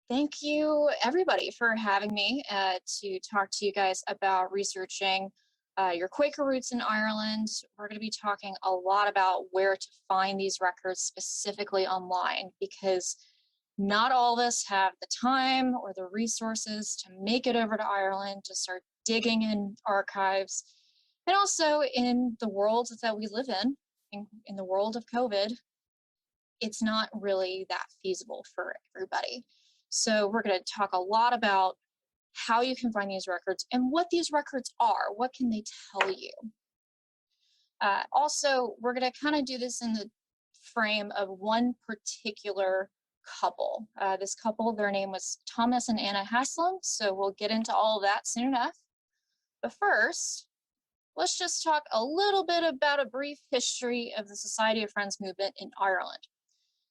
Thank you, everybody, for having me to talk to you guys about researching your Quaker roots in Ireland. We're going to be talking a lot about where to find these records specifically online, because not all of us have the time or the resources to make it over to Ireland to start digging in archives. And also in the world that we live in the world of COVID, it's not really that feasible for everybody. So we're going to talk a lot about how you can find these records and what these records are. What can they tell you? Also, we're going to kind of do this in the frame of one particular couple. This couple, their name was Thomas and Anna Haslam, so we'll get into all of that soon enough. But first, let's just talk a little bit about a brief history of the Society of Friends movement in Ireland.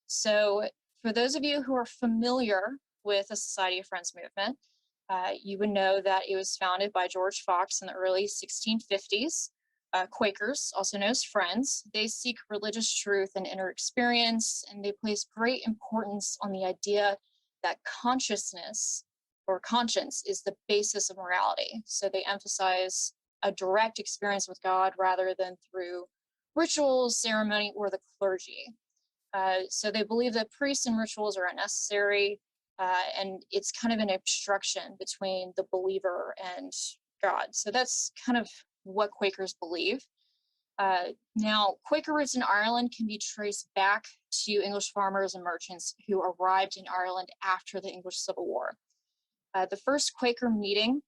So for those of you who are familiar with the Society of Friends movement, you would know that it was founded by George Fox in the early 1650s. Quakers, also known as Friends, they seek religious truth and inner experience, and they place great importance on the idea that consciousness or conscience is the basis of morality. So they emphasize a direct experience with God rather than through rituals, ceremony, or the clergy. So they believe that priests and rituals are unnecessary, and it's kind of an obstruction between the believer and God. So that's kind of what Quakers believe. Now, Quaker roots in Ireland can be traced back to English farmers and merchants who arrived in Ireland after the English Civil War. The first Quaker meeting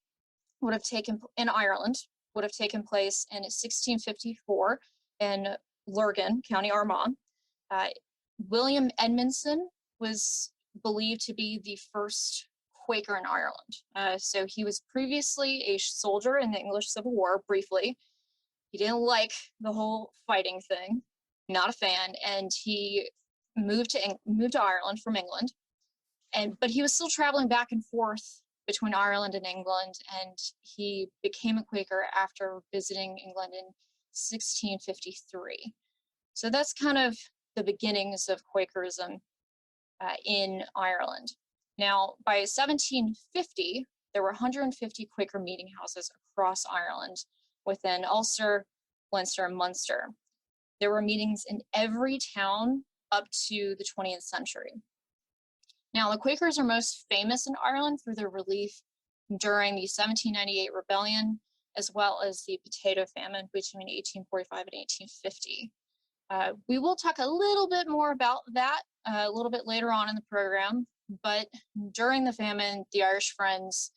would have taken in Ireland would have taken place in 1654 in Lurgan, County Armagh. William Edmondson was believed to be the first Quaker in Ireland. So he was previously a soldier in the English Civil War, briefly. He didn't like the whole fighting thing, not a fan, and he moved to Ireland from England. But he was still traveling back and forth between Ireland and England, and he became a Quaker after visiting England in 1653. So that's kind of the beginnings of Quakerism in Ireland. Now, by 1750, there were 150 Quaker meeting houses across Ireland within Ulster, Leinster, and Munster. There were meetings in every town up to the 20th century. Now, the Quakers are most famous in Ireland for their relief during the 1798 rebellion, as well as the potato famine between 1845 and 1850. We will talk a little bit more about that a little bit later on in the program, but during the famine, the Irish Friends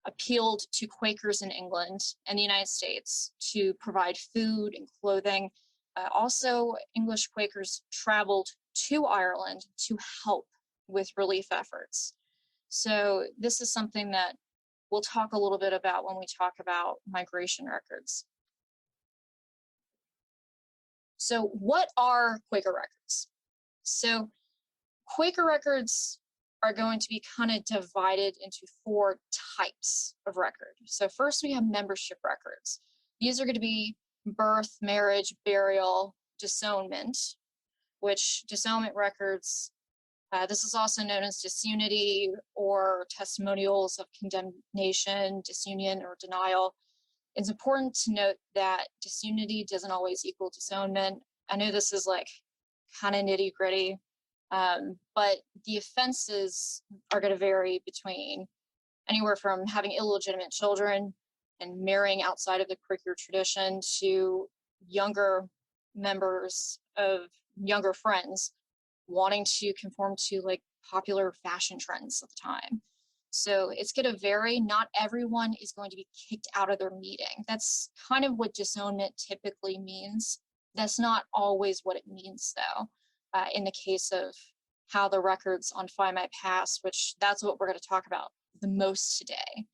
appealed to Quakers in England and the United States to provide food and clothing. Also, English Quakers traveled to Ireland to help with relief efforts. So this is something that we'll talk a little bit about when we talk about migration records. So what are Quaker records? So Quaker records are going to be kind of divided into 4 types of record. So first we have membership records. These are going to be birth, marriage, burial, disownment, which disownment records, this is also known as disunity or testimonials of condemnation, disunion, or denial. It's important to note that disunity doesn't always equal disownment. I know this is like kind of nitty gritty, but the offenses are going to vary between anywhere from having illegitimate children and marrying outside of the Quaker tradition to younger members of younger friends wanting to conform to like popular fashion trends at the time. So it's going to vary. Not everyone is going to be kicked out of their meeting. That's kind of what disownment typically means. That's not always what it means, though, in the case of how the records on FindMyPast, which that's what we're going to talk about the most today.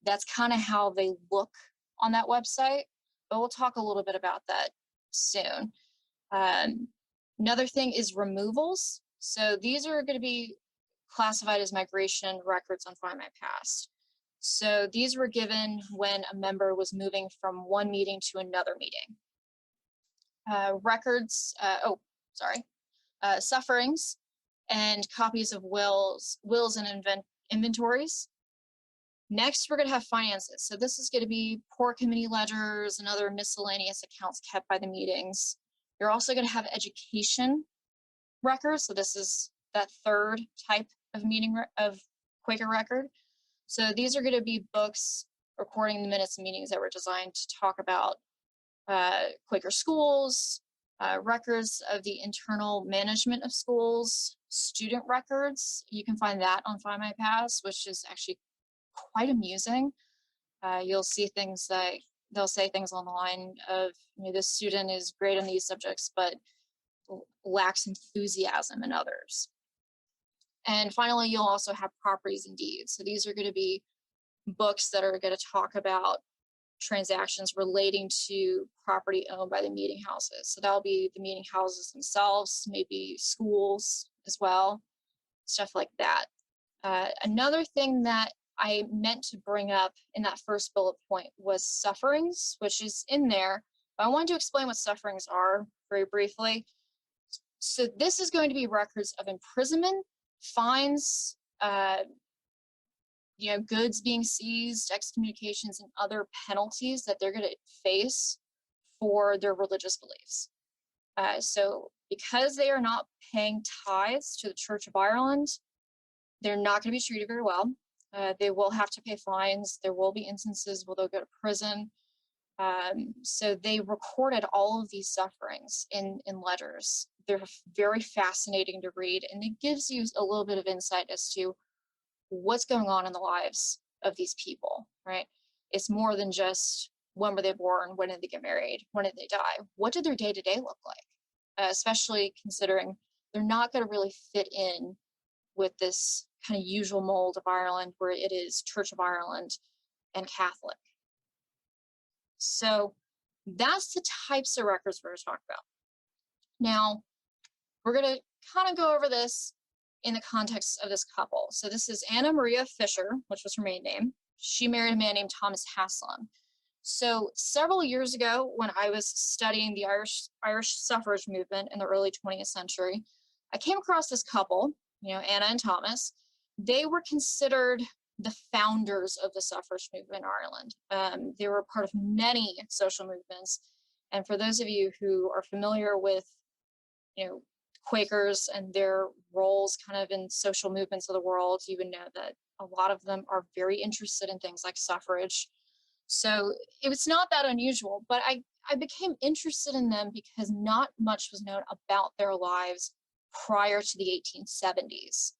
That's kind of how they look on that website, but we'll talk a little bit about that soon. Another thing is removals. So these are going to be classified as migration records on FindMyPast. So these were given when a member was moving from one meeting to another meeting. Sufferings. and copies of wills and inventories. Next, we're going to have finances. So this is going to be poor committee ledgers and other miscellaneous accounts kept by the meetings. You're also going to have education records. So this is that third type of of Quaker record. So these are going to be books recording the minutes and meetings that were designed to talk about Quaker schools, records of the internal management of schools, student records. You can find that on FindMyPast, which is actually quite amusing. You'll see things like they'll say things on the line of, this student is great in these subjects, but lacks enthusiasm in others. And finally, you'll also have properties and deeds. So these are going to be books that are going to talk about transactions relating to property owned by the meeting houses. So that'll be the meeting houses themselves, maybe schools as well, stuff like that. Another thing that I meant to bring up in that first bullet point was sufferings, which is in there. But I wanted to explain what sufferings are very briefly. So this is going to be records of imprisonment, fines, goods being seized, excommunications, and other penalties that they're going to face for their religious beliefs. So because they are not paying tithes to the Church of Ireland, they're not going to be treated very well. They will have to pay fines. There will be instances where they'll go to prison. So they recorded all of these sufferings in ledgers. They're very fascinating to read, and it gives you a little bit of insight as to what's going on in the lives of these people, right? It's more than just when were they born, when did they get married, when did they die, what did their day-to-day look like, especially considering they're not going to really fit in with this kind of usual mold of Ireland where it is Church of Ireland and Catholic. So that's the types of records we're going to talk about. Now, we're going to kind of go over this in the context of this couple. So this is Anna Maria Fisher, which was her maiden name. She married a man named Thomas Haslam. So several years ago, when I was studying the Irish suffrage movement in the early 20th century, I came across this couple, Anna and Thomas. They were considered the founders of the suffrage movement in Ireland. They were part of many social movements. And for those of you who are familiar with, Quakers and their roles kind of in social movements of the world, you would know that a lot of them are very interested in things like suffrage. So it was not that unusual, but I became interested in them because not much was known about their lives prior to the 1870s,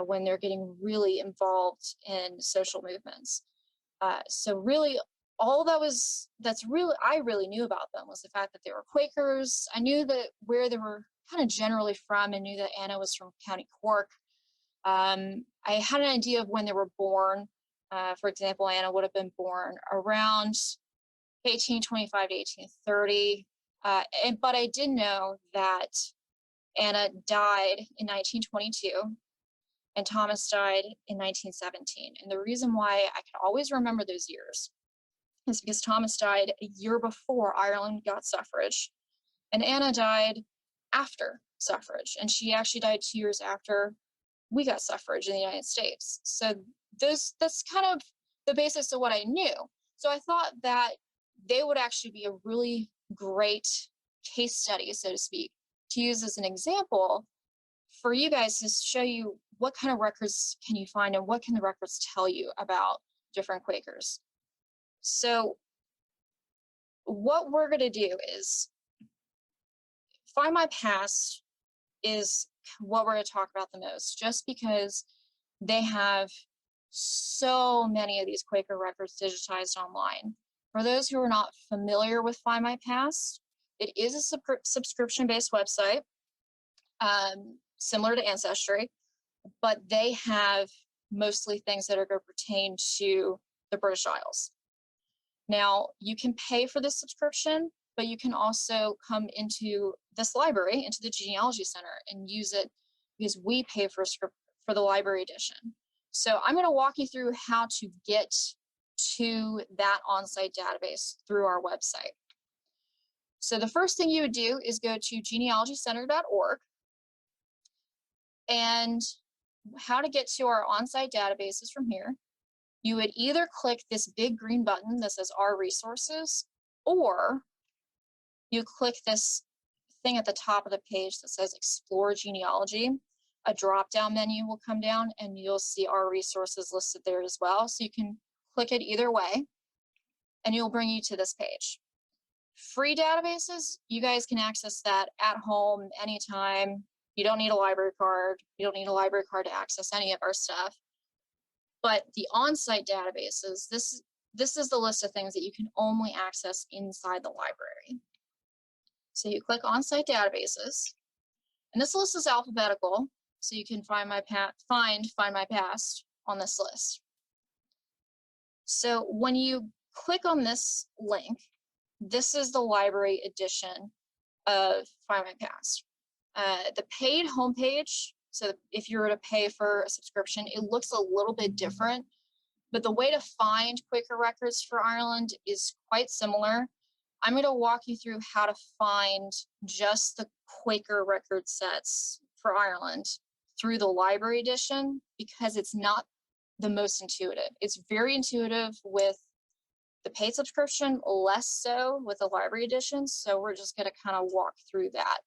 when they're getting really involved in social movements. So really, all I really knew about them was the fact that they were Quakers. I knew that where they were kind of generally from. I knew that Anna was from County Cork. I had an idea of when they were born. For example, Anna would have been born around 1825 to 1830. But I did know that Anna died in 1922 and Thomas died in 1917. And the reason why I could always remember those years is because Thomas died a year before Ireland got suffrage, and Anna died after suffrage, and she actually died 2 years after we got suffrage in the United States. So that's kind of the basis of what I knew. So I thought that they would actually be a really great case study, so to speak, to use as an example for you guys to show you what kind of records can you find and what can the records tell you about different Quakers. So what we're going to do is FindMyPast is what we're going to talk about the most, just because they have so many of these Quaker records digitized online. For those who are not familiar with FindMyPast, it is a subscription-based website, similar to Ancestry, but they have mostly things that are going to pertain to the British Isles. Now, you can pay for this subscription, but you can also come into this library, into the Genealogy Center, and use it because we pay for the library edition. So I'm going to walk you through how to get to that on-site database through our website. So the first thing you would do is go to genealogycenter.org. And how to get to our on-site databases from here, you would either click this big green button that says Our Resources, or you click this thing at the top of the page that says Explore Genealogy. A drop-down menu will come down and you'll see Our Resources listed there as well. So you can click it either way and it'll bring you to this page. Free databases, you guys can access that at home anytime. You don't need a library card. You don't need a library card to access any of our stuff. But the on-site databases, this is the list of things that you can only access inside the library. So you click on-site databases, and this list is alphabetical, so you can find FindMyPast on this list. So when you click on this link, this is the library edition of FindMyPast. The paid homepage, so if you were to pay for a subscription, it looks a little bit different, but the way to find Quaker records for Ireland is quite similar. I'm going to walk you through how to find just the Quaker record sets for Ireland through the library edition, because it's not the most intuitive. It's very intuitive with the paid subscription, less so with the library edition. So we're just going to kind of walk through that.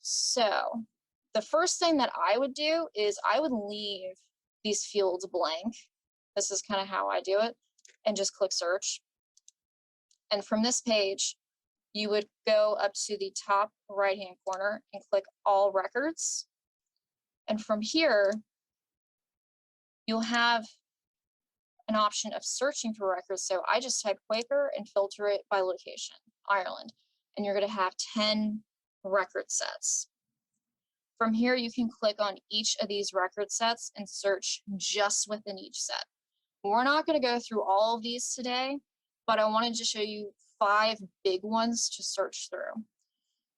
So the first thing that I would do is I would leave these fields blank. This is kind of how I do it, and just click search. And from this page, you would go up to the top right-hand corner and click All Records. And from here, you'll have an option of searching for records. So I just type Quaker and filter it by location, Ireland, and you're going to have 10 record sets. From here, you can click on each of these record sets and search just within each set. We're not going to go through all of these today, but I wanted to show you 5 big ones to search through.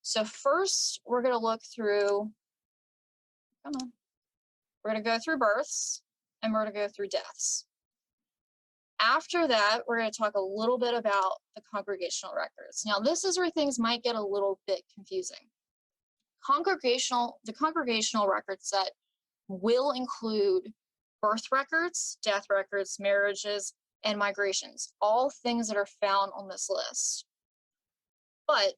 So first, we're going to look through, we're going to go through births, and we're going to go through deaths. After that, we're going to talk a little bit about the congregational records. Now, this is where things might get a little bit confusing. The congregational record set will include birth records, death records, marriages, and migrations, all things that are found on this list. But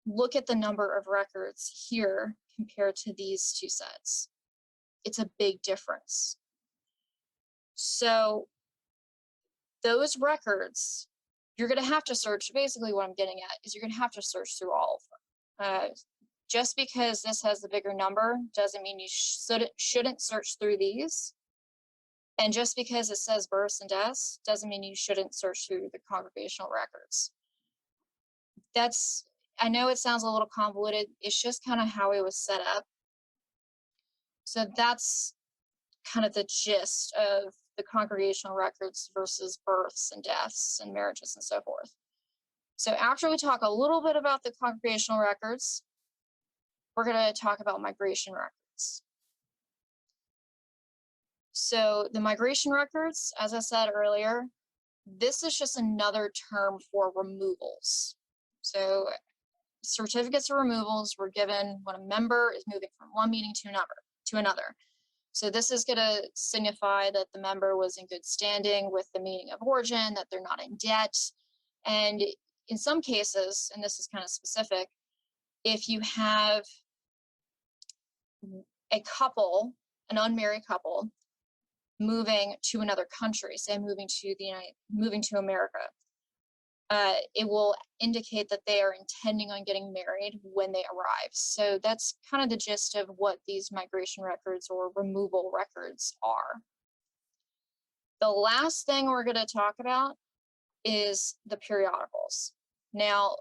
look at the number of records here compared to these two sets. It's a big difference. So those records, you're going to have to search. Basically what I'm getting at is you're going to have to search through all of them. Just because this has the bigger number doesn't mean you shouldn't search through these. And just because it says births and deaths doesn't mean you shouldn't search through the congregational records. I know it sounds a little convoluted. It's just kind of how it was set up. So that's kind of the gist of the congregational records versus births and deaths and marriages and so forth. So after we talk a little bit about the congregational records, we're going to talk about migration records. So the migration records, as I said earlier, this is just another term for removals. So certificates of removals were given when a member is moving from one meeting to another. So this is going to signify that the member was in good standing with the meeting of origin, that they're not in debt. And in some cases, and this is kind of specific, if you have a couple, an unmarried couple, moving to another country, say moving to America, it will indicate that they are intending on getting married when they arrive. So that's kind of the gist of what these migration records or removal records are. The last thing we're going to talk about is the periodicals. Now,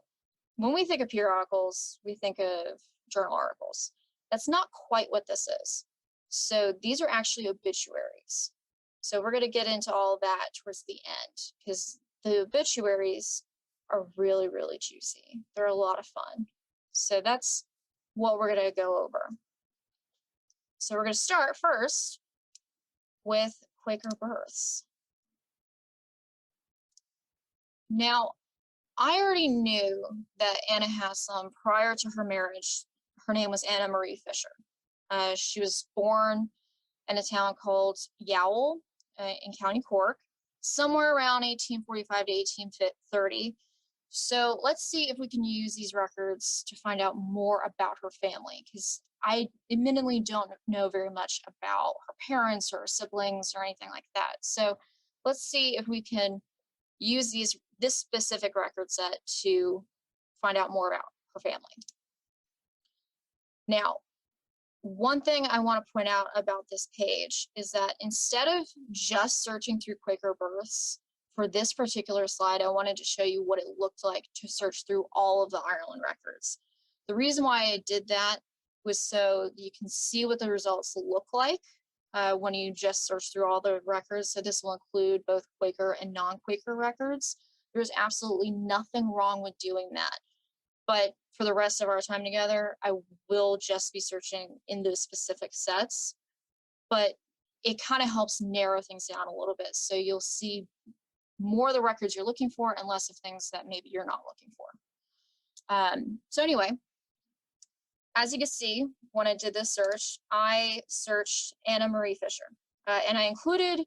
when we think of periodicals, we think of journal articles. That's not quite what this is. So these are actually obituaries. So we're going to get into all of that towards the end, because the obituaries are really, really juicy. They're a lot of fun. So that's what we're going to go over. So we're going to start first with Quaker births. Now, I already knew that Anna Haslam, prior to her marriage, her name was Anna Marie Fisher. She was born in a town called Youghal in County Cork, somewhere around 1845 to 1830. So let's see if we can use these records to find out more about her family, because I admittedly don't know very much about her parents or her siblings or anything like that. So let's see if we can use this specific record set to find out more about her family. Now, one thing I want to point out about this page is that instead of just searching through Quaker births, for this particular slide, I wanted to show you what it looked like to search through all of the Ireland records. The reason why I did that was so you can see what the results look like when you just search through all the records. So this will include both Quaker and non-Quaker records. There's absolutely nothing wrong with doing that. But for the rest of our time together, I will just be searching in those specific sets. But it kind of helps narrow things down a little bit. So you'll see more of the records you're looking for and less of things that maybe you're not looking for. So anyway, as you can see, when I did this search, I searched Anna Marie Fisher. And I included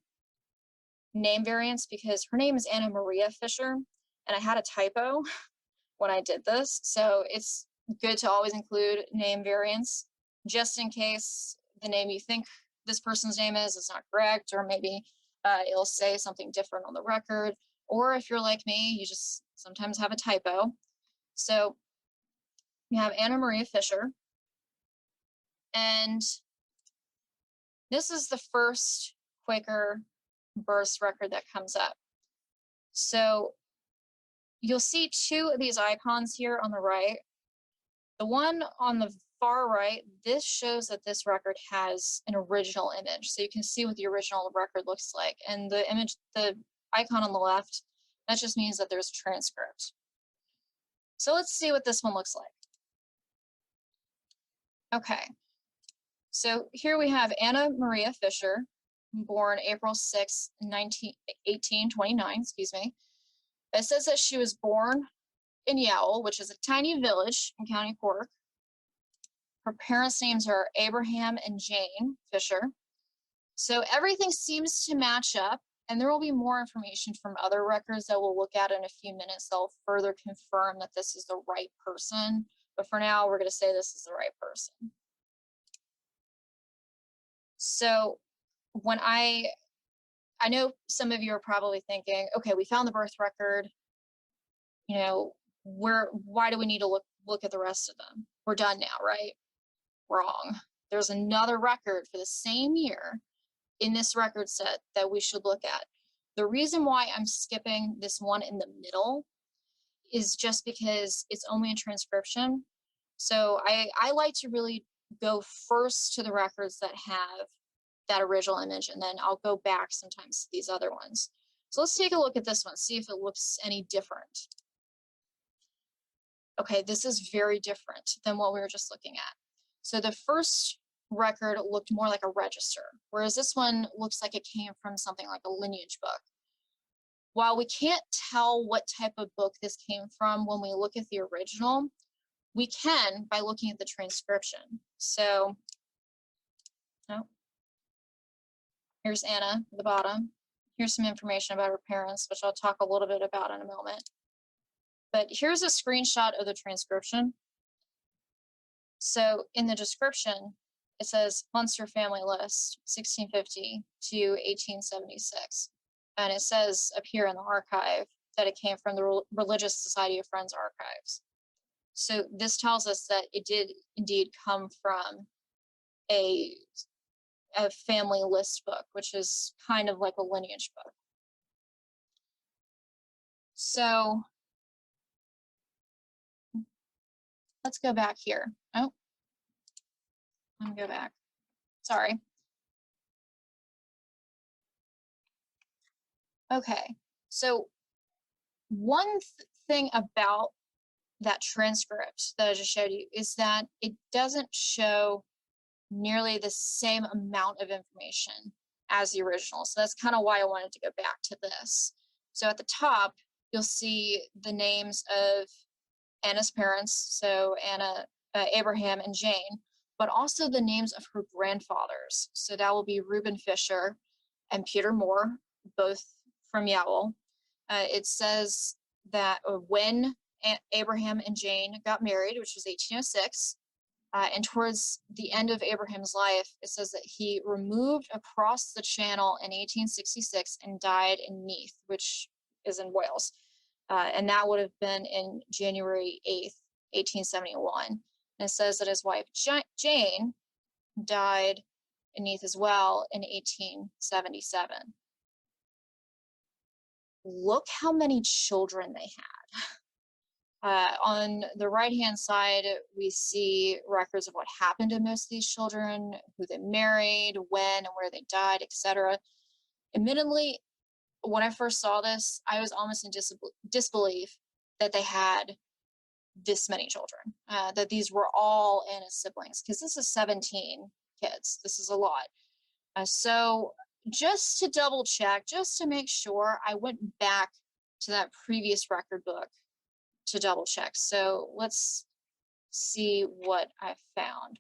name variants because her name is Anna Maria Fisher, and I had a typo when I did this. So it's good to always include name variants, just in case the name you think this person's name is not correct, or maybe it'll say something different on the record. Or if you're like me, you just sometimes have a typo. So you have Anna Maria Fisher. And this is the first Quaker birth record that comes up. So you'll see two of these icons here on the right. The one on the far right, this shows that this record has an original image. So you can see what the original record looks like. And the image, the icon on the left, that just means that there's a transcript. So let's see what this one looks like. Okay. So here we have Anna Maria Fisher, born April 6, 1829, excuse me. It says that she was born in Youghal, which is a tiny village in County Cork. Her parents' names are Abraham and Jane Fisher. So everything seems to match up, and there will be more information from other records that we'll look at in a few minutes that will further confirm that this is the right person. But for now, we're going to say this is the right person. So when I know some of you are probably thinking, okay, we found the birth record, you know, why do we need to look at the rest of them? We're done now, right? Wrong. There's another record for the same year in this record set that we should look at. The reason why I'm skipping this one in the middle is just because it's only a transcription. So I like to really go first to the records that have that original image, and then I'll go back sometimes to these other ones. So let's take a look at this one, see if it looks any different. Okay, this is very different than what we were just looking at. So the first record looked more like a register, whereas this one looks like it came from something like a lineage book. While we can't tell what type of book this came from when we look at the original, we can by looking at the transcription. So, oh, here's Anna at the bottom. Here's some information about her parents, which I'll talk a little bit about in a moment. But here's a screenshot of the transcription. So in the description, it says Munster family list, 1650 to 1876. And it says up here in the archive that it came from the Religious Society of Friends archives. So this tells us that it did indeed come from a family list book, which is kind of like a lineage book. So let's go back here. Oh, let me go back. Sorry. Okay, so one thing about that transcript that I just showed you is that it doesn't show nearly the same amount of information as the original. So that's kind of why I wanted to go back to this. So at the top, you'll see the names of Anna's parents, so Anna, Abraham and Jane. but also the names of her grandfathers. So that will be Reuben Fisher and Peter Moore, both from Yowell. It says that when Abraham and Jane got married, which was 1806, and towards the end of Abraham's life, it says that he removed across the channel in 1866 and died in Neath, which is in Wales. And that would have been in January 8th, 1871. And it says that his wife Jane died in Neath as well in 1877. Look how many children they had. On the right-hand side, we see records of what happened to most of these children, who they married, when and where they died, etc. Admittedly, when I first saw this, I was almost in disbelief that they had this many children, that these were all Anna's siblings, because this is 17 kids. This is a lot. So just to double check, just to make sure, I went back to that previous record book to double check. So let's see what I found.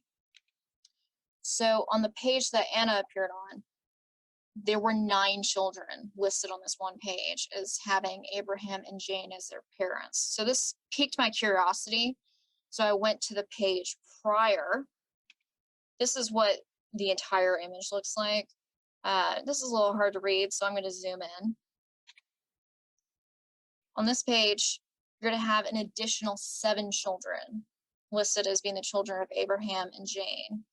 So on the page that Anna appeared on, there were 9 children listed on this one page as having Abraham and Jane as their parents. So this piqued my curiosity. So I went to the page prior. This is what the entire image looks like. This is a little hard to read, so I'm going to zoom in. On this page, you're going to have an additional 7 children listed as being the children of Abraham and Jane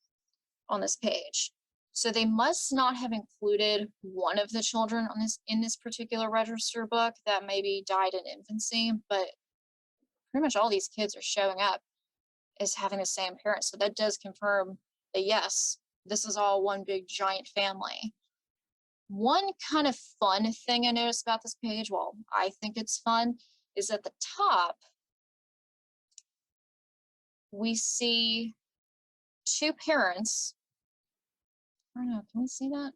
on this page. So they must not have included one of the children on in this particular register book that maybe died in infancy, but pretty much all these kids are showing up as having the same parents. So that does confirm that, yes, this is all one big giant family. One kind of fun thing I noticed about this page, well, I think it's fun, is at the top, we see 2 parents. I don't know, can we see that?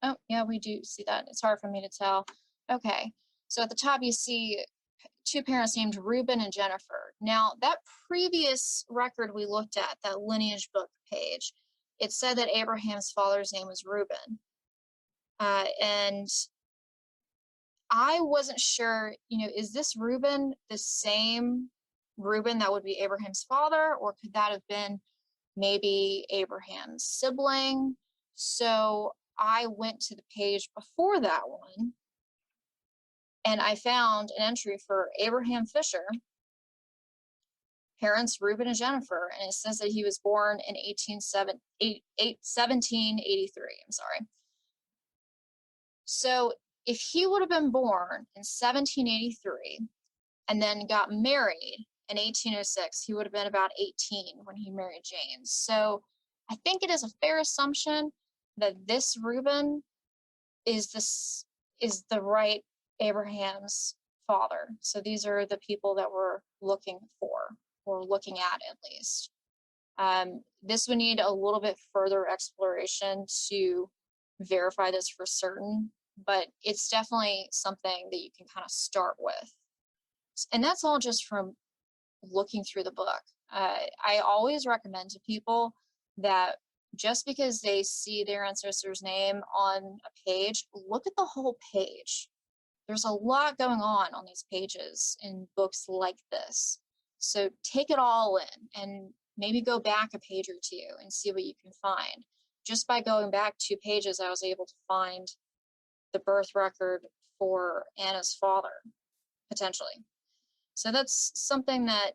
Oh, yeah, we do see that. It's hard for me to tell. Okay, so at the top you see 2 parents named Reuben and Jennifer. Now, that previous record we looked at, that lineage book page, it said that Abraham's father's name was Reuben. And I wasn't sure, is this Reuben the same Reuben that would be Abraham's father, or could that have been maybe Abraham's sibling? So I went to the page before that one, and I found an entry for Abraham Fisher, parents Reuben and Jennifer, and it says that he was born in 1783. I'm sorry. So if he would have been born in 1783 and then got married in 1806, he would have been about 18 when he married Jane. So I think it is a fair assumption that this Reuben is the right Abraham's father. So these are the people that we're looking for, or looking at least. This would need a little bit further exploration to verify this for certain, but it's definitely something that you can kind of start with. And that's all just from looking through the book. I always recommend to people that just because they see their ancestor's name on a page, look at the whole page. There's a lot going on these pages in books like this. So take it all in and maybe go back a page or 2 and see what you can find. Just by going back 2 pages, I was able to find the birth record for Anna's father, potentially. So that's something that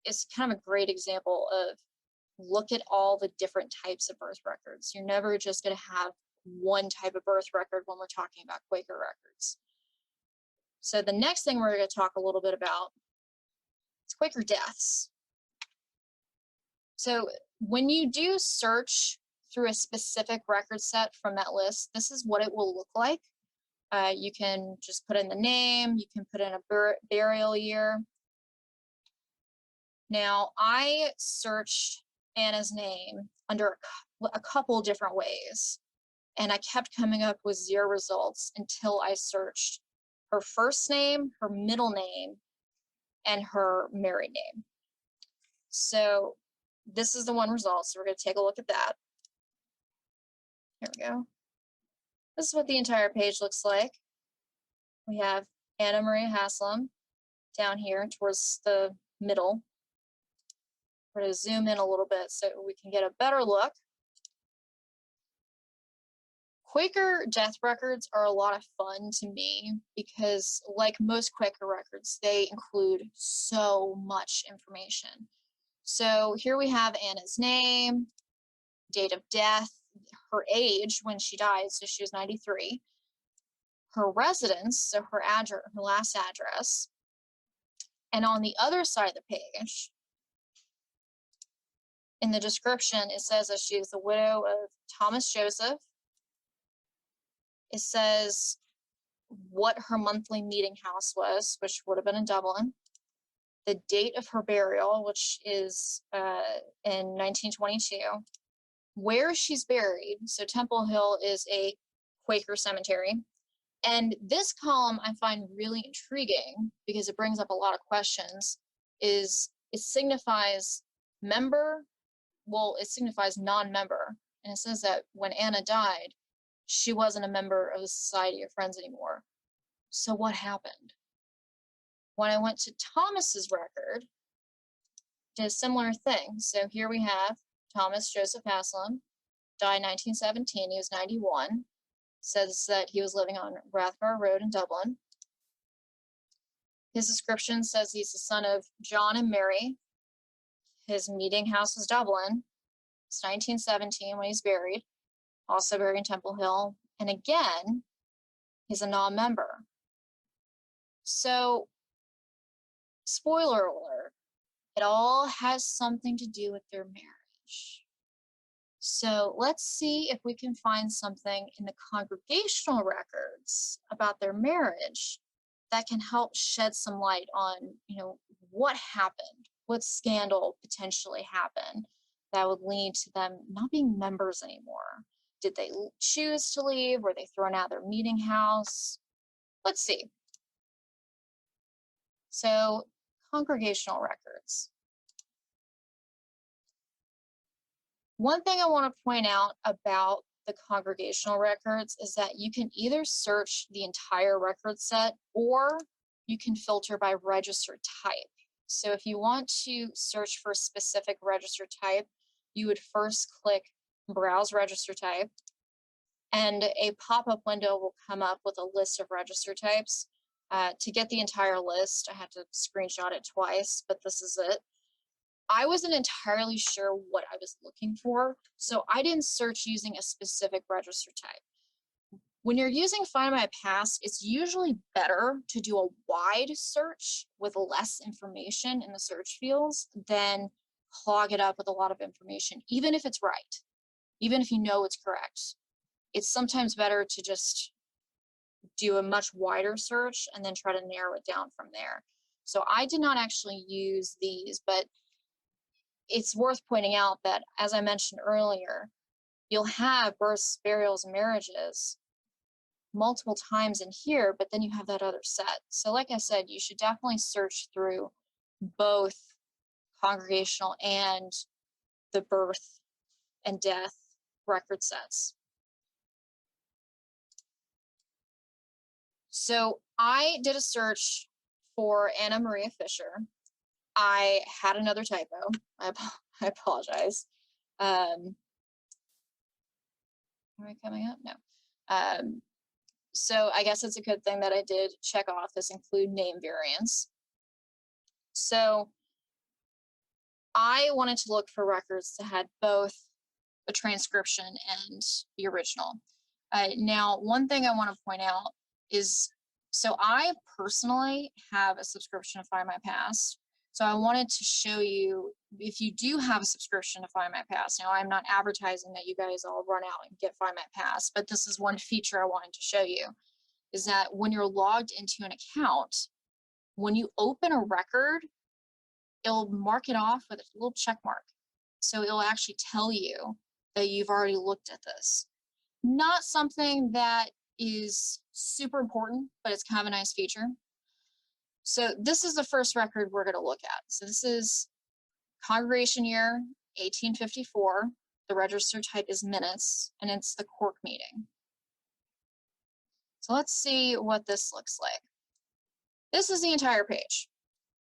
is kind of a great example of look at all the different types of birth records. You're never just going to have one type of birth record when we're talking about Quaker records. So the next thing we're going to talk a little bit about is Quaker deaths. So when you do search through a specific record set from that list, this is what it will look like. You can just put in the name, you can put in a burial year. Now, I searched Anna's name under a couple different ways, and I kept coming up with 0 results until I searched her first name, her middle name, and her married name. So this is the one result. So we're going to take a look at that. Here we go. This is what the entire page looks like. We have Anna Maria Haslam down here towards the middle. We're going to zoom in a little bit so we can get a better look. Quaker death records are a lot of fun to me because, like most Quaker records, they include so much information. So here we have Anna's name, date of death, her age when she died, so she was 93, her residence, so her address, her last address, and on the other side of the page, in the description, it says that she is the widow of Thomas Joseph. It says what her monthly meeting house was, which would have been in Dublin, the date of her burial, which is in 1922, where she's buried. So Temple Hill is a Quaker cemetery. And this column I find really intriguing because it brings up a lot of questions, is it signifies member, well, it signifies non-member. And it says that when Anna died, she wasn't a member of the Society of Friends anymore. So what happened? When I went to Thomas's record, did a similar thing. So here we have Thomas Joseph Haslam, died 1917, he was 91. Says that he was living on Rathbar Road in Dublin. His description says he's the son of John and Mary. His meeting house was Dublin. It's 1917 when he's buried, also buried in Temple Hill. And again, he's a non-member. So, spoiler alert, it all has something to do with their marriage. So let's see if we can find something in the congregational records about their marriage that can help shed some light on, what happened, what scandal potentially happened that would lead to them not being members anymore. Did they choose to leave? Were they thrown out of their meeting house? Let's see. So, congregational records. One thing I want to point out about the congregational records is that you can either search the entire record set or you can filter by register type. So if you want to search for a specific register type, you would first click Browse Register Type, and a pop-up window will come up with a list of register types. To get the entire list, I had to screenshot it twice, but this is it. I wasn't entirely sure what I was looking for, so I didn't search using a specific register type. When you're using FindMyPast, it's usually better to do a wide search with less information in the search fields than clog it up with a lot of information, even if it's right, even if you know it's correct. It's sometimes better to just do a much wider search and then try to narrow it down from there. So I did not actually use these, but it's worth pointing out that, as I mentioned earlier, you'll have births, burials, and marriages multiple times in here, but then you have that other set. So like I said, you should definitely search through both congregational and the birth and death record sets. So I did a search for Anna Maria Fisher. I had another typo. I apologize. Am I coming up? No. So I guess it's a good thing that I did check off this include name variants. So I wanted to look for records that had both the transcription and the original. Now, one thing I want to point out is, so I personally have a subscription to FindMyPast. So I wanted to show you, if you do have a subscription to FindMyPast, now I'm not advertising that you guys all run out and get FindMyPast, but this is one feature I wanted to show you, is that when you're logged into an account, when you open a record, it'll mark it off with a little check mark. So it'll actually tell you that you've already looked at this. Not something that is super important, but it's kind of a nice feature. So this is the first record we're going to look at. So this is congregation year 1854. The register type is minutes, and it's the Cork meeting. So let's see what this looks like. This is the entire page.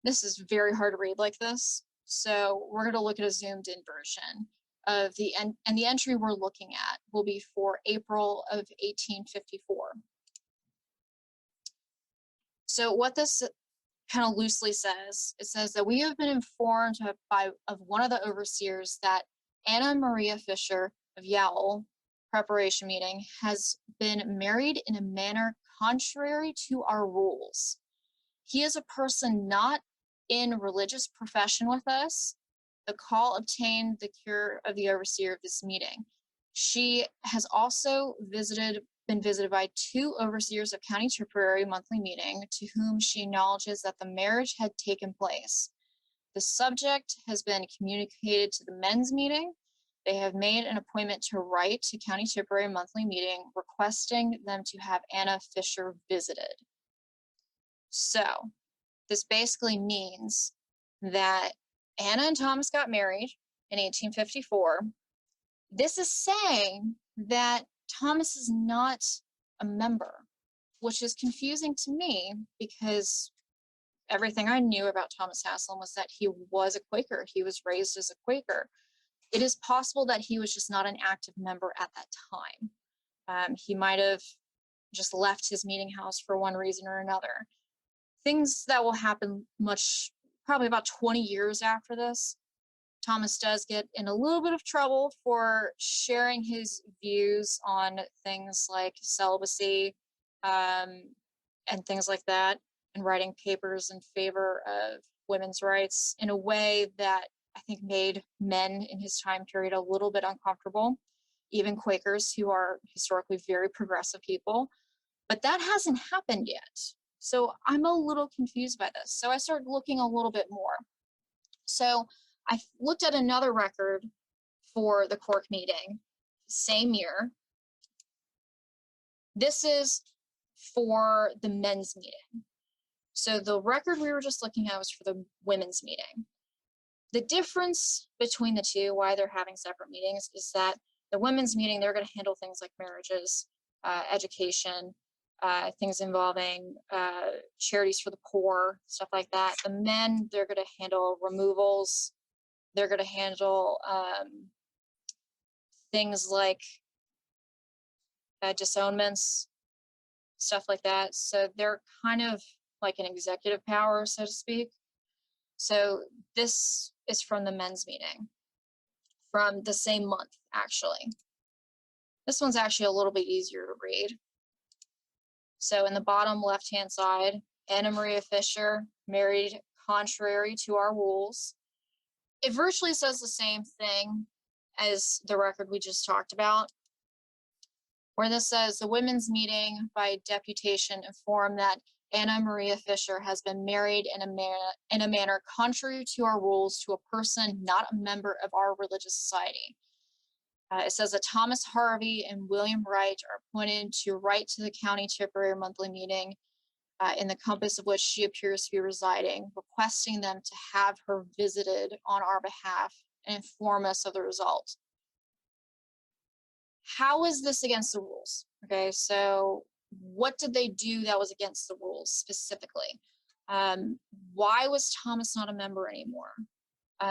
This is very hard to read like this, so we're going to look at a zoomed in version of the and the entry we're looking at will be for April of 1854. So what this kind of loosely says, it says that we have been informed of one of the overseers that Anna Maria Fisher of Yowell preparation meeting has been married in a manner contrary to our rules. He is a person not in religious profession with us. The call obtained the cure of the overseer of this meeting. She has also been visited by 2 overseers of County Tipperary monthly meeting, to whom she acknowledges that the marriage had taken place. The subject has been communicated to the men's meeting. They have made an appointment to write to County Tipperary monthly meeting, requesting them to have Anna Fisher visited. So this basically means that Anna and Thomas got married in 1854. This is saying that Thomas is not a member, which is confusing to me because everything I knew about Thomas Haslam was that he was a Quaker. He was raised as a Quaker. It is possible that he was just not an active member at that time. He might have just left his meeting house for one reason or another. Things that will happen probably about 20 years after this. Thomas does get in a little bit of trouble for sharing his views on things like celibacy and things like that, and writing papers in favor of women's rights in a way that I think made men in his time period a little bit uncomfortable, even Quakers, who are historically very progressive people. But that hasn't happened yet. So I'm a little confused by this. So I started looking a little bit more. So I looked at another record for the Cork meeting, same year. This is for the men's meeting. So the record we were just looking at was for the women's meeting. The difference between the two, why they're having separate meetings, is that the women's meeting, they're going to handle things like marriages, education, things involving charities for the poor, stuff like that. The men, they're going to handle removals. They're going to handle things like disownments, stuff like that. So they're kind of like an executive power, so to speak. So this is from the men's meeting, from the same month, actually. This one's actually a little bit easier to read. So in the bottom left-hand side, Anna Maria Fisher, married contrary to our rules. It virtually says the same thing as the record we just talked about, where this says the women's meeting by deputation informed that Anna Maria Fisher has been married in a manner contrary to our rules to a person not a member of our religious society. It says that Thomas Harvey and William Wright are appointed to write to the County Tipperary monthly meeting in the compass of which she appears to be residing, requesting them to have her visited on our behalf and inform us of the result. How is this against the rules? Okay, so what did they do that was against the rules specifically? Why was Thomas not a member anymore?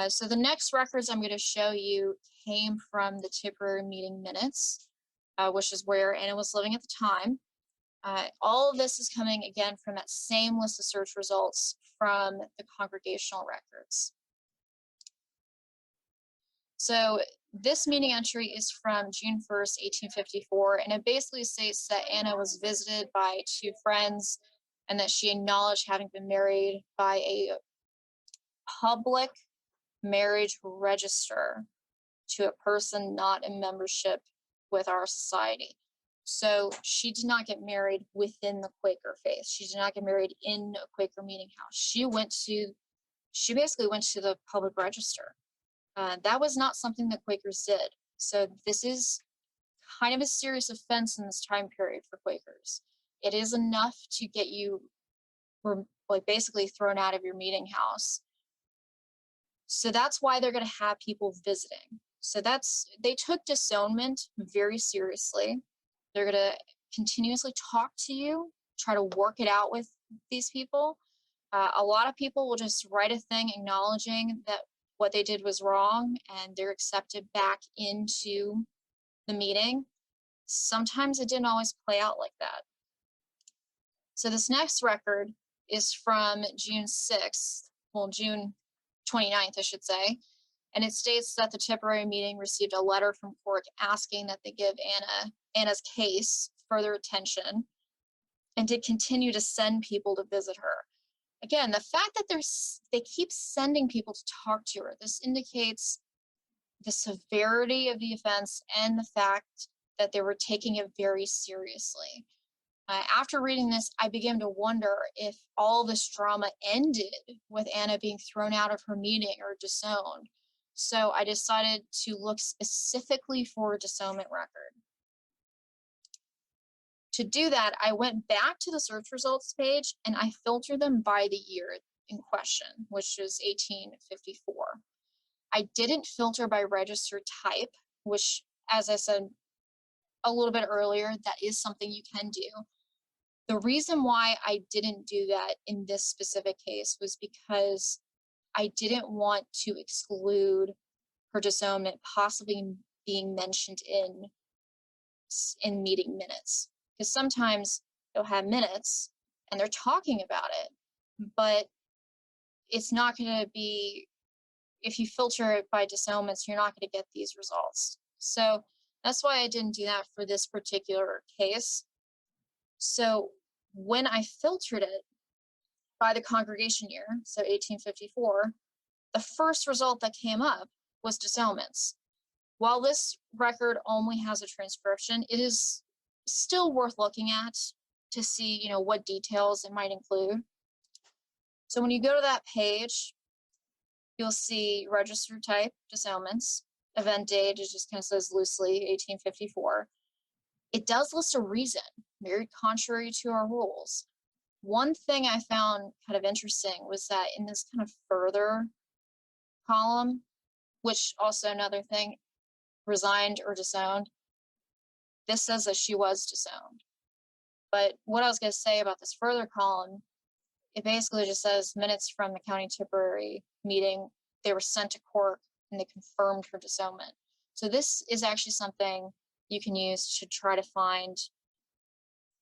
So the next records I'm going to show you came from the Tipperary meeting minutes, which is where Anna was living at the time. All of this is coming again from that same list of search results from the Congregational records. So this meeting entry is from June 1st, 1854, and it basically states that Anna was visited by 2 friends and that she acknowledged having been married by a public marriage register to a person not in membership with our society. So she did not get married within the Quaker faith. She did not get married in a Quaker meeting house. She basically went to the public register. That was not something that Quakers did. So this is kind of a serious offense in this time period for Quakers. It is enough to get you basically thrown out of your meeting house. So that's why they're going to have people visiting. So they took disownment very seriously. They're going to continuously talk to you, try to work it out with these people. A lot of people will just write a thing acknowledging that what they did was wrong, and they're accepted back into the meeting. Sometimes it didn't always play out like that. So this next record is from June 6th, well, June 29th, I should say. And it states that the Tipperary meeting received a letter from Cork asking that they give Anna's case further attention and to continue to send people to visit her. Again, the fact that they keep sending people to talk to her, this indicates the severity of the offense and the fact that they were taking it very seriously. After reading this, I began to wonder if all this drama ended with Anna being thrown out of her meeting or disowned. So I decided to look specifically for a disownment record. To do that, I went back to the search results page and I filtered them by the year in question, which is 1854. I didn't filter by registered type, which, as I said a little bit earlier, that is something you can do. The reason why I didn't do that in this specific case was because I didn't want to exclude her disownment possibly being mentioned in meeting minutes. Because sometimes they'll have minutes and they're talking about it, but it's not going to be, if you filter it by disownments, you're not going to get these results. So that's why I didn't do that for this particular case. So when I filtered it by the congregation year, so 1854, the first result that came up was disownments. While this record only has a transcription, it is still worth looking at to see, what details it might include. So when you go to that page, you'll see registered type, disownments, event date, it just kind of says loosely 1854. It does list a reason, very contrary to our rules. One thing I found kind of interesting was that in this kind of further column, which also another thing, resigned or disowned, this says that she was disowned. But what I was going to say about this further column, it basically just says minutes from the County Tipperary meeting, they were sent to Cork and they confirmed her disownment. So this is actually something you can use to try to find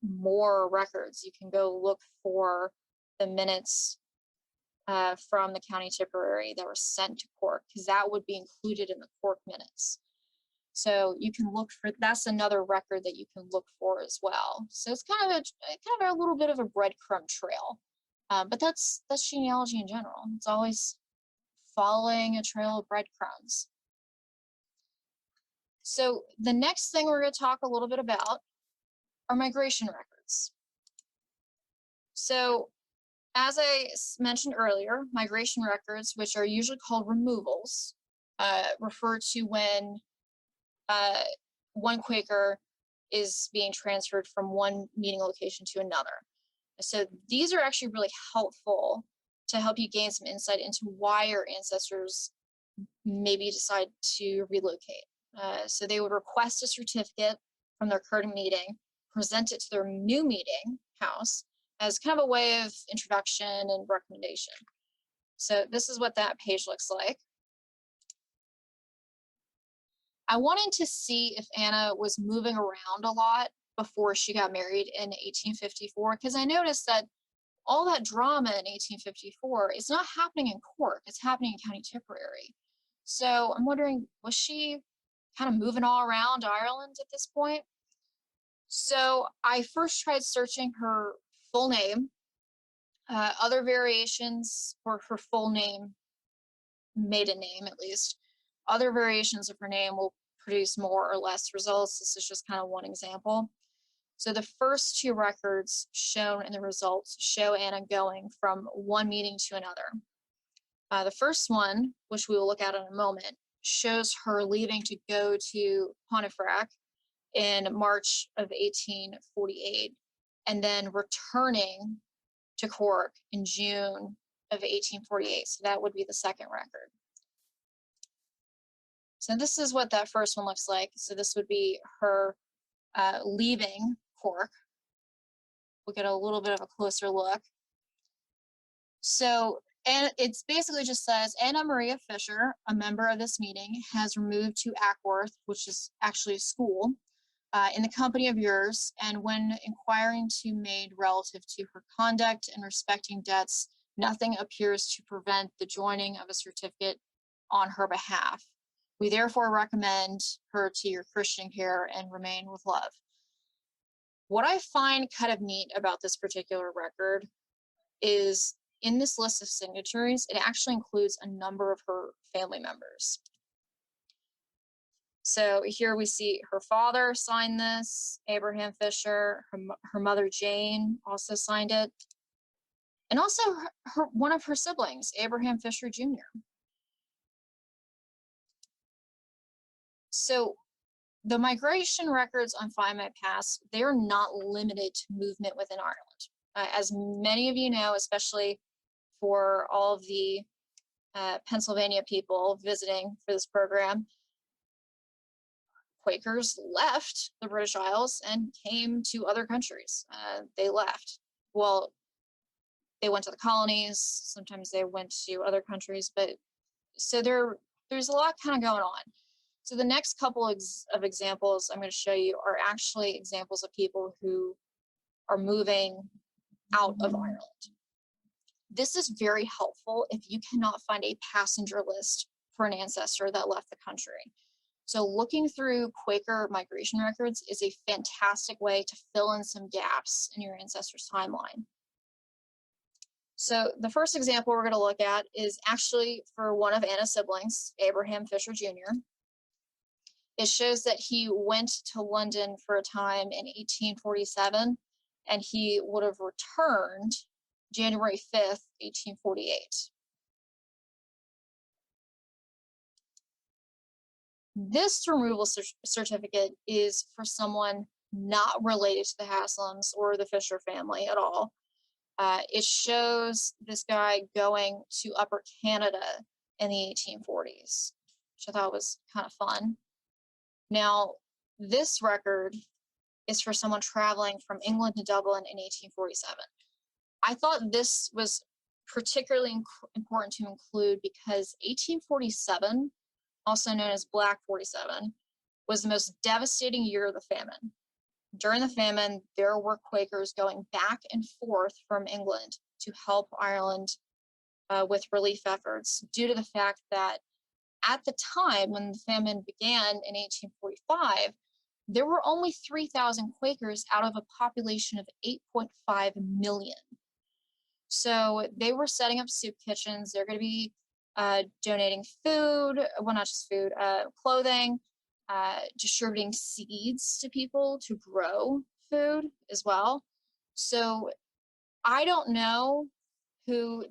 more records. You can go look for the minutes from the County Tipperary that were sent to Cork, because that would be included in the Cork minutes. So you can look for, that's another record that you can look for as well. So it's kind of a little bit of a breadcrumb trail, but that's genealogy in general. It's always following a trail of breadcrumbs. So the next thing we're going to talk a little bit about are migration records. So as I mentioned earlier, migration records, which are usually called removals, refer to when one Quaker is being transferred from one meeting location to another. So these are actually really helpful to help you gain some insight into why your ancestors maybe decide to relocate. So they would request a certificate from their current meeting, present it to their new meeting house as kind of a way of introduction and recommendation. So this is what that page looks like. I wanted to see if Anna was moving around a lot before she got married in 1854, because I noticed that all that drama in 1854 is not happening in Cork, it's happening in County Tipperary. So I'm wondering, was she kind of moving all around Ireland at this point? So I first tried searching her full name. Other variations for her full name, maiden name at least, other variations of her name will produce more or less results. This is just kind of one example. So the first two records shown in the results show Anna going from one meeting to another. The first one, which we will look at in a moment, shows her leaving to go to Pontefract in March of 1848, and then returning to Cork in June of 1848. So that would be the second record. So this is what that first one looks like. So this would be her leaving Cork. We'll get a little bit of a closer look. So, and it's basically just says, Anna Maria Fisher, a member of this meeting, has removed to Ackworth, which is actually a school, in the company of yours, and when inquiring to maid relative to her conduct and respecting debts, nothing appears to prevent the joining of a certificate on her behalf. We therefore recommend her to your Christian care and remain with love. What I find kind of neat about this particular record is in this list of signatories, it actually includes a number of her family members. So here we see her father signed this, Abraham Fisher, her mother Jane also signed it, and also one of her siblings, Abraham Fisher Jr. So the migration records on FindMyPast, they're not limited to movement within Ireland. As many of you know, especially for all of the Pennsylvania people visiting for this program, Quakers left the British Isles and came to other countries. They left. Well, they went to the colonies. Sometimes they went to other countries, but so there's a lot kind of going on. So the next couple of examples I'm going to show you are actually examples of people who are moving out of Ireland. This is very helpful if you cannot find a passenger list for an ancestor that left the country. So looking through Quaker migration records is a fantastic way to fill in some gaps in your ancestor's timeline. So the first example we're going to look at is actually for one of Anna's siblings, Abraham Fisher Jr. It shows that he went to London for a time in 1847, and he would have returned January 5th, 1848. This removal certificate is for someone not related to the Haslams or the Fisher family at all. It shows this guy going to Upper Canada in the 1840s, which I thought was kind of fun. Now, this record is for someone traveling from England to Dublin in 1847. I thought this was particularly important to include because 1847, also known as Black 47, was the most devastating year of the famine. During the famine, there were Quakers going back and forth from England to help Ireland with relief efforts due to the fact that at the time when the famine began in 1845, there were only 3,000 Quakers out of a population of 8.5 million. So they were setting up soup kitchens. They're going to be donating food, well, not just food, clothing, distributing seeds to people to grow food as well. So I don't know who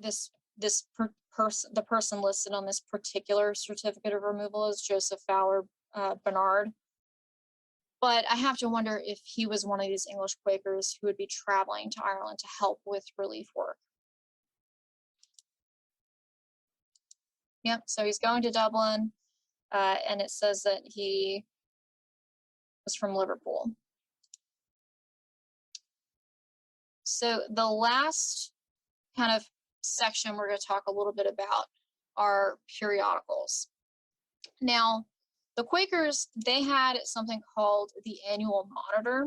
the person listed on this particular certificate of removal is, Joseph Fowler Bernard. But I have to wonder if he was one of these English Quakers who would be traveling to Ireland to help with relief work. Yep, so he's going to Dublin, and it says that he was from Liverpool. So the last kind of section we're going to talk a little bit about are periodicals. Now, the Quakers, they had something called the Annual Monitor.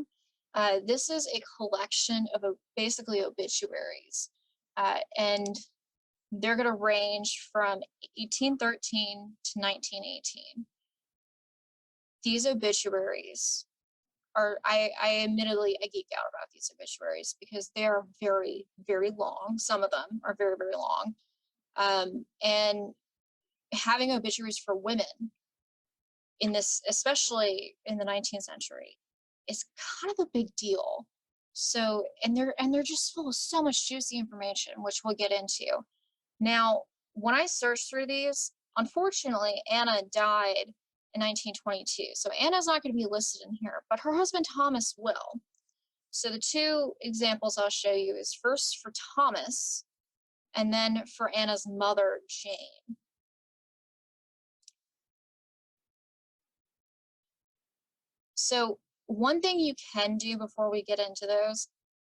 This is a collection of basically obituaries, and they're going to range from 1813 to 1918. These obituaries are, I admittedly, I geek out about these obituaries because they are very, very long. Some of them are very, very long. And having obituaries for women in this, especially in the 19th century, is kind of a big deal. So, and they're just full of so much juicy information, which we'll get into. Now, when I searched through these, unfortunately, Anna died in 1922. So Anna's not going to be listed in here, but her husband Thomas will. So the two examples I'll show you is first for Thomas, and then for Anna's mother, Jane. So one thing you can do before we get into those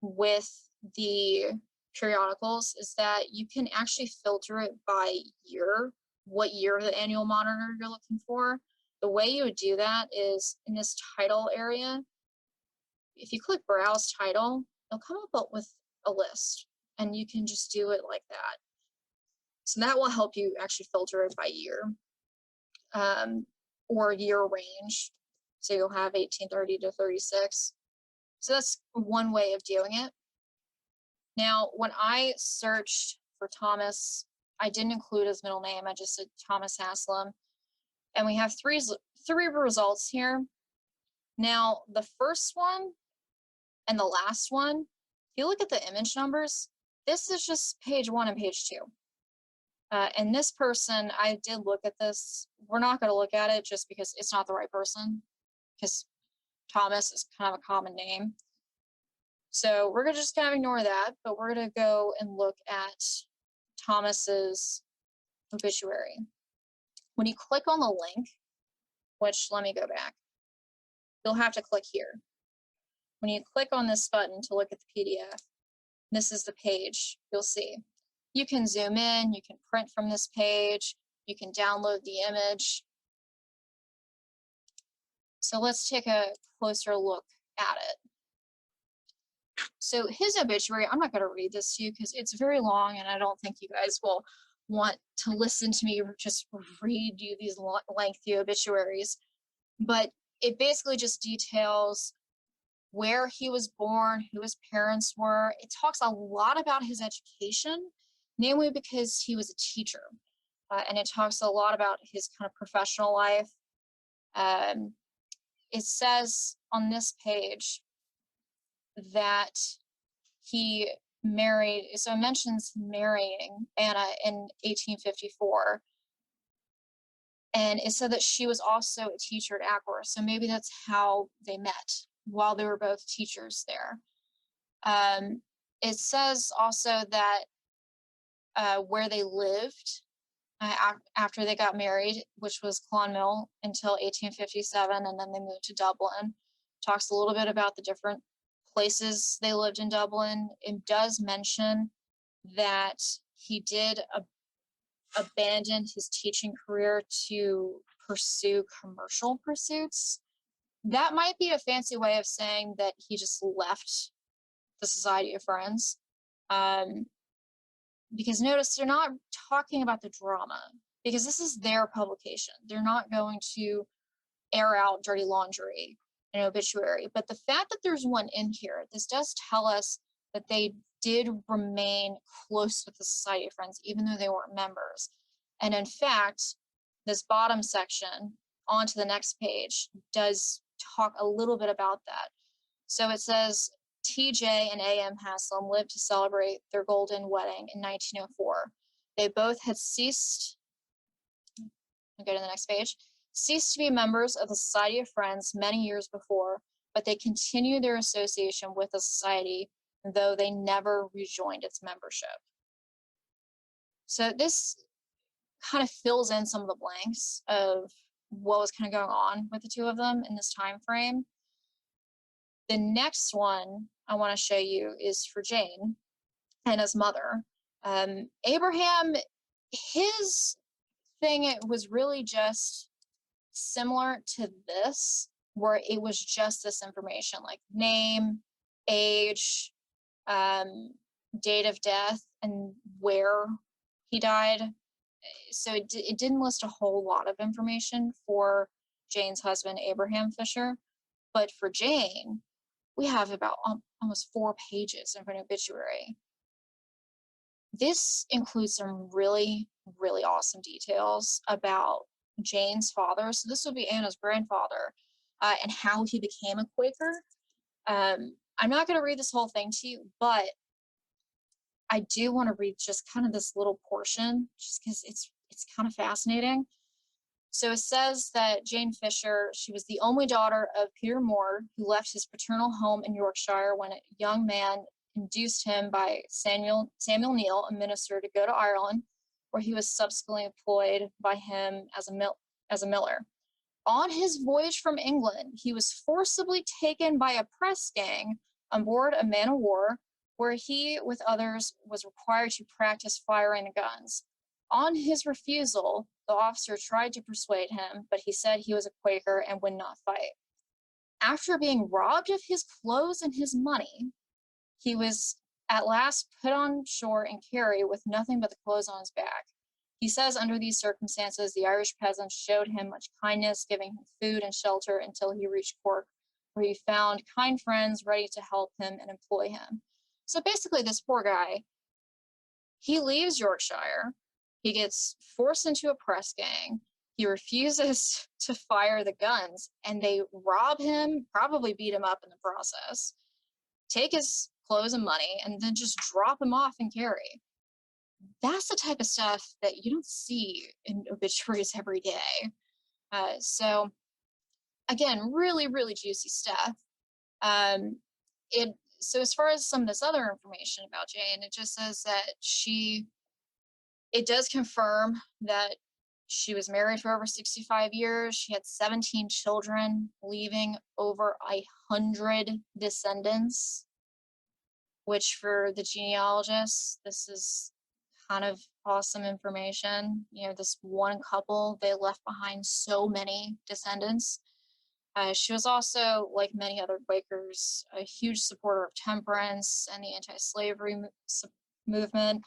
with the periodicals is that you can actually filter it by year, what year of the annual monitor you're looking for. The way you would do that is in this title area. If you click browse title, it'll come up with a list, and you can just do it like that. So that will help you actually filter it by year, or year range. So you'll have 1830 to 36. So that's one way of doing it. Now, when I searched for Thomas, I didn't include his middle name. I just said Thomas Haslam. And we have three results here. Now, the first one and the last one, if you look at the image numbers, this is just page 1 and page 2. And this person, I did look at this. We're not going to look at it just because it's not the right person, because Thomas is kind of a common name. So we're going to just kind of ignore that, but we're going to go and look at Thomas's obituary. When you click on the link, which let me go back, you'll have to click here. When you click on this button to look at the PDF, this is the page you'll see. You can zoom in, you can print from this page, you can download the image. So let's take a closer look at it. So his obituary, I'm not going to read this to you because it's very long, and I don't think you guys will want to listen to me just read you these lengthy obituaries. But it basically just details where he was born, who his parents were. It talks a lot about his education, namely because he was a teacher. And it talks a lot about his kind of professional life. It says on this page that he married, so it mentions marrying Anna in 1854. And it said that she was also a teacher at Ackworth. So maybe that's how they met, while they were both teachers there. It says also that where they lived after they got married, which was Clonmel until 1857, and then they moved to Dublin. Talks a little bit about the different places they lived in Dublin. It does mention that he did abandon his teaching career to pursue commercial pursuits. That might be a fancy way of saying that he just left the Society of Friends. Because notice they're not talking about the drama, because this is their publication. They're not going to air out dirty laundry in an obituary. But the fact that there's one in here, this does tell us that they did remain close with the Society of Friends, even though they weren't members. And in fact, this bottom section onto the next page does talk a little bit about that. So it says, TJ and AM Haslam lived to celebrate their golden wedding in 1904. They both had ceased, I'll go to the next page, ceased to be members of the Society of Friends many years before, but they continued their association with the society, though they never rejoined its membership. So this kind of fills in some of the blanks of what was kind of going on with the two of them in this time frame. The next one I want to show you is for Jane and his mother. Abraham, his thing was really just similar to this, where it was just this information like name, age, date of death, and where he died. So it didn't list a whole lot of information for Jane's husband, Abraham Fisher. But for Jane, we have about almost 4 pages of an obituary. This includes some really, really awesome details about Jane's father. So this would be Anna's grandfather, and how he became a Quaker. I'm not going to read this whole thing to you, but I do want to read just kind of this little portion, just because it's kind of fascinating. So it says that Jane Fisher, she was the only daughter of Peter Moore, who left his paternal home in Yorkshire when a young man induced him by Samuel Neal, a minister, to go to Ireland, where he was subsequently employed by him as a miller. On his voyage from England, he was forcibly taken by a press gang on board a man of war, where he, with others, was required to practice firing guns. On his refusal, the officer tried to persuade him, but he said he was a Quaker and would not fight. After being robbed of his clothes and his money, he was at last put on shore and carried with nothing but the clothes on his back. He says under these circumstances, the Irish peasants showed him much kindness, giving him food and shelter until he reached Cork, where he found kind friends ready to help him and employ him. So basically, this poor guy, he leaves Yorkshire, he gets forced into a press gang, he refuses to fire the guns, and they rob him, probably beat him up in the process, take his clothes and money, and then just drop him off and carry. That's the type of stuff that you don't see in obituaries every day. So again, really, really juicy stuff. So as far as some of this other information about Jane, it just says that it does confirm that she was married for over 65 years. She had 17 children, leaving over 100 descendants, which for the genealogists, this is kind of awesome information. You know, this one couple, they left behind so many descendants. She was also, like many other Quakers, a huge supporter of temperance and the anti-slavery movement.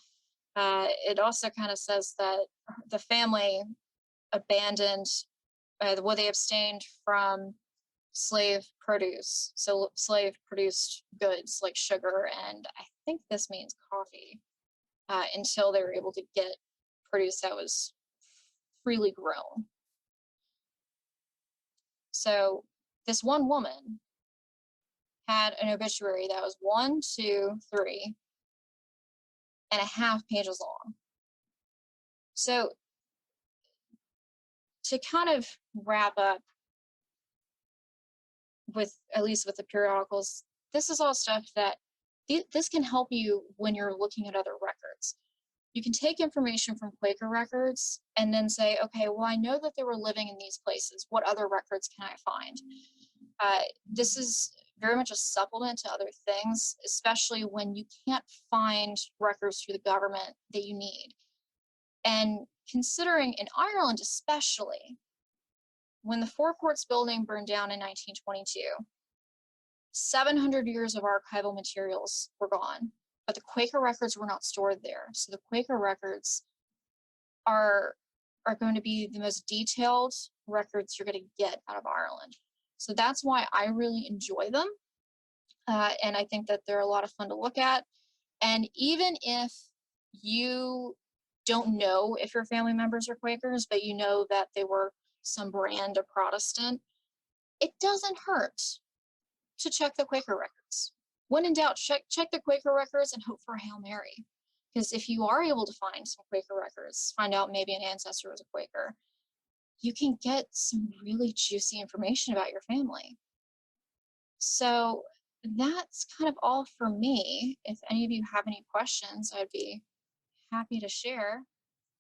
It also kind of says that the family abandoned, they abstained from slave produce, so slave produced goods like sugar, and I think this means coffee, until they were able to get produce that was freely grown. So this one woman had an obituary that was 3.5 pages long. So to kind of wrap up with, at least with the periodicals, this is all stuff that this can help you when you're looking at other records. You can take information from Quaker records and then say, okay, well, I know that they were living in these places. What other records can I find? This is very much a supplement to other things, especially when you can't find records through the government that you need. And considering in Ireland especially, when the Four Courts building burned down in 1922, 700 years of archival materials were gone, but the Quaker records were not stored there. So the Quaker records are going to be the most detailed records you're going to get out of Ireland. So that's why I really enjoy them. And I think that they're a lot of fun to look at. And even if you don't know if your family members are Quakers, but you know that they were some brand of Protestant, it doesn't hurt to check the Quaker records. When in doubt, check the Quaker records and hope for a Hail Mary. Because if you are able to find some Quaker records, find out maybe an ancestor was a Quaker, you can get some really juicy information about your family. So that's kind of all for me. If any of you have any questions, I'd be happy to share.